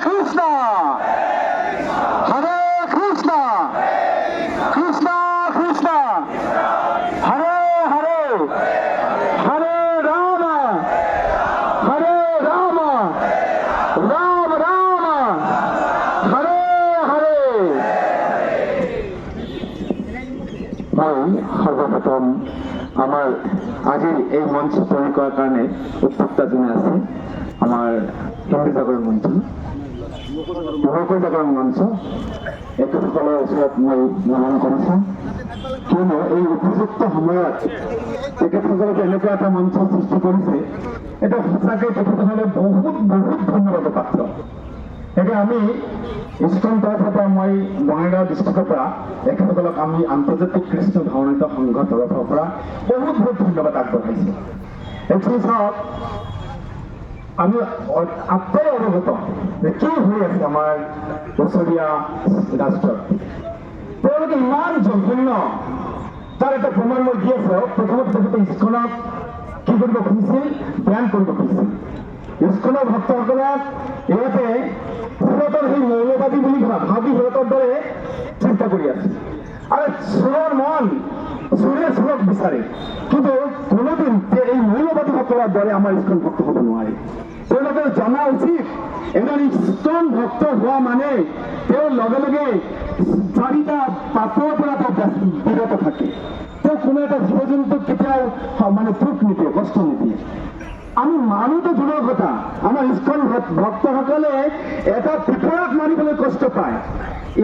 কৃষ্ণ হরে কৃষ্ণ কৃষ্ণ কৃষ্ণ হরে হরে হরে রাম হরে রাম রাম রাম হরে হরে। সর্বপ্রথম আমার আজের এই মঞ্চ তৈরি করার কারণে উদ্যোক্তা জন্য আছে আমার হিন্দু জাগরণ মঞ্চ লোক জাগরণ মঞ্চ এসকলৰ ওচৰত মই মনন কৰিছো, কিয়নো এই উপযুক্ত সময়ত তেখেতসকলে এনেকুৱা এটা মঞ্চ সৃষ্টি কৰিছে, এটা সঁচাকৈ তেখেতসকলে বহুত বহুত ধন্যবাদৰ পাত্ৰ। এতিয়া আমি ইস্কন তৰফৰ পৰা মই বঙাইগাঁও ডিষ্ট্ৰিক্টৰ পৰা তেখেতসকলক আমি আন্তৰ্জাতিক কৃষ্ণ ভাৱনায়িত সংঘ তৰফৰ পৰা বহুত বহুত ধন্যবাদ আগবঢ়াইছোঁ। এতিয়া চাওক, আমি আটাই অৱগত যে কি হৈ আছে আমাৰ ওচৰীয়া ৰাষ্ট্ৰত। তেওঁলোকে ইমান জঘন্য, তাৰ এটা প্ৰমাণ মই দি আছো। প্ৰথমতে তেখেতে ইস্কনক কি কৰিব খুজিছিল? বেন কৰিব খুজিছিল। ইস্কনৰ ভক্তসকলক ইহঁতে সিহঁতৰ সেই মৌলবাদী বুলি ভাবি সিহঁতৰ দৰে চিন্তা কৰি আছে আৰু চোৰৰ মন চোৰে চোৰক বিচাৰে, কিন্তু কোনোদিন এই মৌলবাদীসকলৰ দৰে আমাৰ ইস্কন ভক্ত হ'ব নোৱাৰে। তেওঁলোকে জনা উচিত, এজন ইস্কন ভক্ত হোৱা মানে তেওঁৰ লগে লগে চাৰিটা পাপৰ পৰা বিৰত থাকে। তেওঁ কোনো এটা জীৱ জন্তুক কেতিয়াও মানে দুখ নিদিয়ে, কষ্ট নিদিয়ে। আমি মানুহটো দূৰৰ কথা, আমাৰ ইস্কন ভক্তসকলে এটা পিপৰাক মাৰিবলৈ কষ্ট পায়,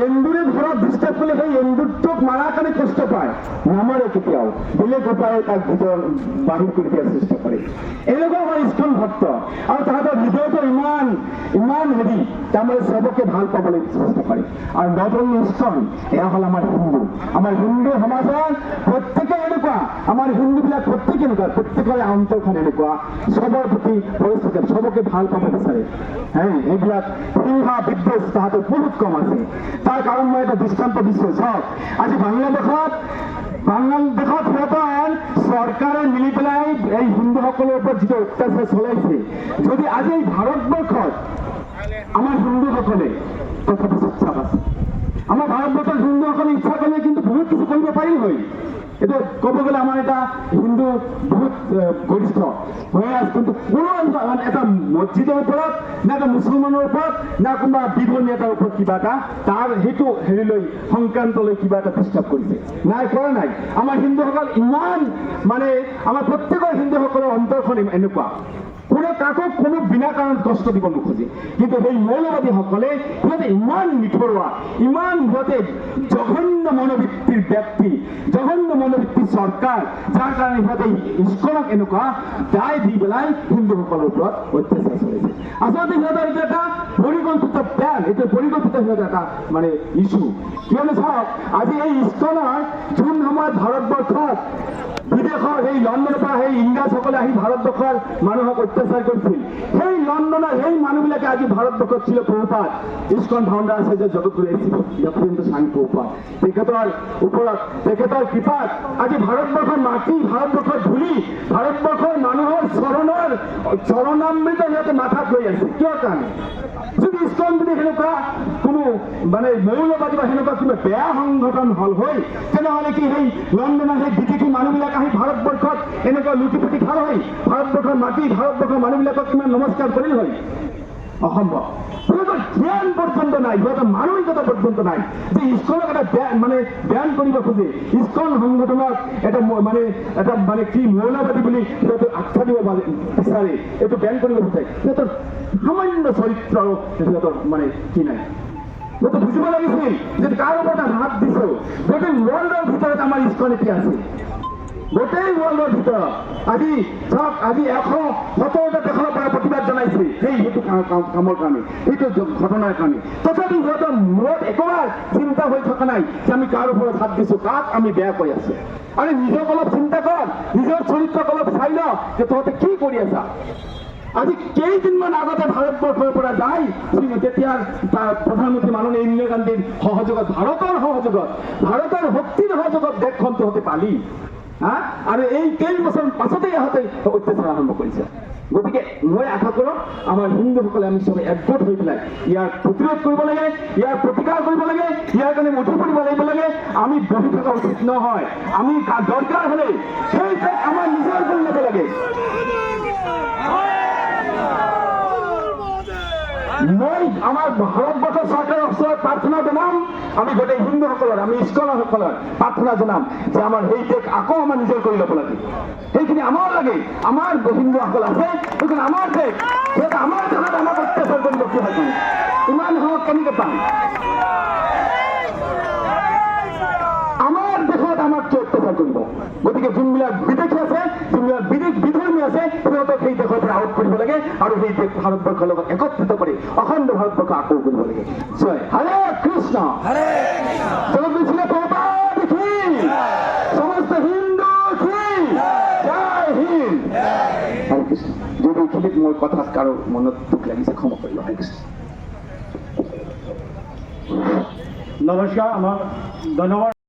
এন্দুৰে ঘৰত ডিষ্টাৰ্ব কৰিলে সেই এন্দুৰটোক মাৰাৰ কাৰণে কষ্ট পায়, নামাৰে কেতিয়াও, বেলেগ উপায়ে তাক ভিতৰত বাহিৰ কৰি দিয়াৰ চেষ্টা কৰে। এনেকুৱা আমাৰ ইস্কন ভক্ত, আৰু তাহাঁতৰ হৃদয়টো ইমান ইমান হেৰি, তাৰমানে চবকে ভাল পাবলৈ চেষ্টা কৰে। আৰু নতুন ইস্কন এয়া হ'ল আমাৰ হিন্দু। আমাৰ হিন্দু সমাজত প্ৰত্যেকে এনেকুৱা, আমাৰ হিন্দুবিলাক প্ৰত্যেকে এনেকুৱা, প্ৰত্যেকৰে অন্তৰখন এনেকুৱা, চবৰ প্ৰতি পৰিস্থিতি চবকে ভাল পাব বিচাৰে। এইবিলাক হিংসা বিদ্বেষ তাহাঁতৰ বহুত কম আছে। তাৰ কাৰণ মই এটা দৃষ্টান্ত দিছোঁ। চাওক, আজি বাংলাদেশত সিহঁতৰ চৰকাৰে মিলি পেলাই এই হিন্দুসকলৰ ওপৰত যিটো অত্যাচাৰ চলাইছে, যদি আজি এই ভাৰতবৰ্ষত আমাৰ হিন্দুসকলে তথাপি চুপচাপ আছে। আমাৰ ভাৰতবৰ্ষৰ হিন্দুসকলে ইচ্ছা কৰিলে কিন্তু বহুত কিছু কৰিব পাৰিল হয়। এতিয়া ক'ব গ'লে আমাৰ এটা হিন্দু বহুত গৰিষ্ঠ হৈ আছে, কিন্তু কোনো এটা মছজিদৰ ওপৰত না এটা মুছলমানৰ ওপৰত না কোনোবা বিধৰ্মী এটাৰ ওপৰত কিবা এটা তাৰ সেইটো হেৰিলৈ সংক্ৰান্তলৈ কিবা এটা ডিষ্টাৰ্ব কৰিছে নাই, কৰা নাই। আমাৰ হিন্দুসকল ইমান মানে আমাৰ প্ৰত্যেকৰ হিন্দুসকলৰ অন্তৰখন এনেকুৱা, কোনো কাকো কোনো বিনা কাৰণত কষ্ট দিব নোখোজে। কিন্তু সেই মৌলবাদীসকলে সিহঁতে ইমান নিথৰুৱা, ইমান সিহঁতে জঘন্য মনোবৃত্তিৰ ব্যক্তি, জঘন্য মনোবৃত্তিৰ চৰকাৰ, যাৰ কাৰণে সিহঁতে ইস্কনক এনেকুৱা দায় দি পেলাই হিন্দুসকলৰ ওপৰত অত্যাচাৰ চলাইছে। আচলতে সিহঁতৰ এইটো এটা পৰিকল্পিত প্লেন, এইটো পৰিকল্পিত সিহঁতৰ এটা মানে ইছ্যু। কিয়নো চাওক, আজি এই ইস্কনৰ যোন সময়ত ভাৰতবৰ্ষত বিদেশৰ সেই লণ্ডনৰ পৰা সেই ইংৰাজসকলে আহি ভাৰতবৰ্ষৰ মানুহক অত্যাচাৰ কৰিছিল, সেই লণ্ডনৰ সেই মানুহবিলাকে আজি ভাৰতবৰ্ষত ছিল প্ৰভুপাদ, ইস্কন ফাউণ্ডাৰ আছে যে জগতগুৰু যতীন্দ্ৰ স্বামী প্ৰভুপাদ, তেখেতৰ ওপৰত তেখেতৰ কৃপাত আজি ভাৰতবৰ্ষৰ মাটি, ভাৰতবৰ্ষৰ ধূলি, ভাৰতবৰ্ষৰ মানুহৰ চৰণামৃত সিহঁতে মাথাত লৈ আছে। কিয় কাৰণে? যদি ইস্কন যদি সেনেকুৱা কোনো মানে মৌলবাদী বা সেনেকুৱা কিবা বেয়া সংগঠন হল হয়, তেনেহ'লে কি সেই লণ্ডনৰ সেই বিদেশী মানুহবিলাক আহি ভাৰতবৰ্ষত এনেকুৱা লুটি পুটি খাল হয়? ভাৰতবৰ্ষৰ মাটি, ভাৰতবৰ্ষৰ মানুহবিলাকক কিমান নমস্কাৰ কৰিল হয়? অসম্ভৱ। সিহঁতৰ জ্ঞান পৰ্যন্ত নাই, সিহঁতৰ মানসিকতা পৰ্যন্ত নাই যে ইস্কনক এটা মানে বেন কৰিব খোজে, ইস্কন সংগঠনক এটা মানে কি মৌলবাদী বুলি সিহঁতে আখ্যা দিব বিচাৰে, এইটো বেন কৰিব খোজে। সিহঁতৰ সামান্য চৰিত্ৰ সিহঁতৰ মানে কি নাই, সিহঁতে বুজিব লাগিছিল যে কাৰ ওপৰত হাত দিছো। গোটেই ৱৰ্ল্ডৰ ভিতৰত আমাৰ ইস্কন এতিয়া আছে, গোটেই ৱৰ্ল্ডৰ ভিতৰত। আজি চাওক, আজি 117টা দেশৰ পৰা প্ৰতিবাদ জনাইছে সেইটো কামৰ কাৰণে, সেইটো ঘটনাৰ কাৰণে। তথাপি সিহঁতৰ মূৰত একেবাৰে চিন্তা হৈ থকা নাই যে আমি কাৰ ওপৰত হাত দিছো, কাক আমি বেয়া কৈ আছো। আৰু নিজক অলপ চিন্তা কৰ, নিজৰ চৰিত্ৰক অলপ চাই ল যে তহঁতে কি কৰি আছা। আজি কেইদিনমান আগতে ভাৰতবৰ্ষৰ পৰা যায় তেতিয়াৰ প্ৰধানমন্ত্ৰী মাননীয় ইন্দিৰা গান্ধীৰ সহযোগত, ভাৰতৰ সহযোগত, ভাৰতৰ শক্তিৰ সহযোগত দেশখন তহঁতে পালি। আৰু এই কেইবছৰ পাছতেই ইহঁতে অত্যাচাৰ আৰম্ভ কৰিছে। গতিকে মই আশা কৰোঁ আমাৰ হিন্দুসকলে আমি চবে একগোট হৈ পেলাই ইয়াৰ প্ৰতিৰোধ কৰিব লাগে, ইয়াৰ প্ৰতিকাৰ কৰিব লাগে, ইয়াৰ কাৰণে উঠি পৰিব লাগিব লাগে। আমি বহি থকা উচিত নহয়। আমি দৰকাৰ হ'লে সেই ঠাইত আমাৰ নিজৰ কৰি ল'ব লাগে। মই আমাৰ ভাৰতবৰ্ষৰ চৰকাৰৰ ওচৰত প্ৰাৰ্থনা জনাম, আমি গোটেই হিন্দুসকলৰ, আমি ইস্কনৰসকলৰ প্ৰাৰ্থনা জনাম যে আমাৰ সেই দেশ আকৌ আমাৰ নিজৰ কৰি ল'ব লাগে। সেইখিনি আমাৰ লাগে, আমাৰ হিন্দুসকল আছে, সেইখিনি আমাৰ দেশ, সিহঁতে আমাৰ দেশত আমাক অত্যাচাৰ কৰিব কি হয় ইমান সময়ত কেনেকৈ পাম? আমাৰ দেশত আমাক কি অত্যাচাৰ কৰিব? গতিকে যোনবিলাক বিদেশী আছে, যোনবিলাক বিধৰ্মী আছে, সিহঁতক সেই দেশৰ পৰা আউট কৰিব লাগে আৰু সেই দেশ ভাৰতবৰ্ষৰ লগত একত্ৰিত কৰি অখণ্ড ভাৰতবৰ্ষ আকৌ কৰিব লাগে। জয় হৰে কৃষ্ণ, জগদীশে প্ৰভুপাদ কি, সমস্ত হিন্দু কি, জয় হিন্দ। হৰে কৃষ্ণ। যদি এইখিনিত মোৰ কথাত কাৰো মনত দুখ লাগিছে ক্ষমা কৰিব। হৰে কৃষ্ণ। নমস্কাৰ, আমাৰ ধন্যবাদ।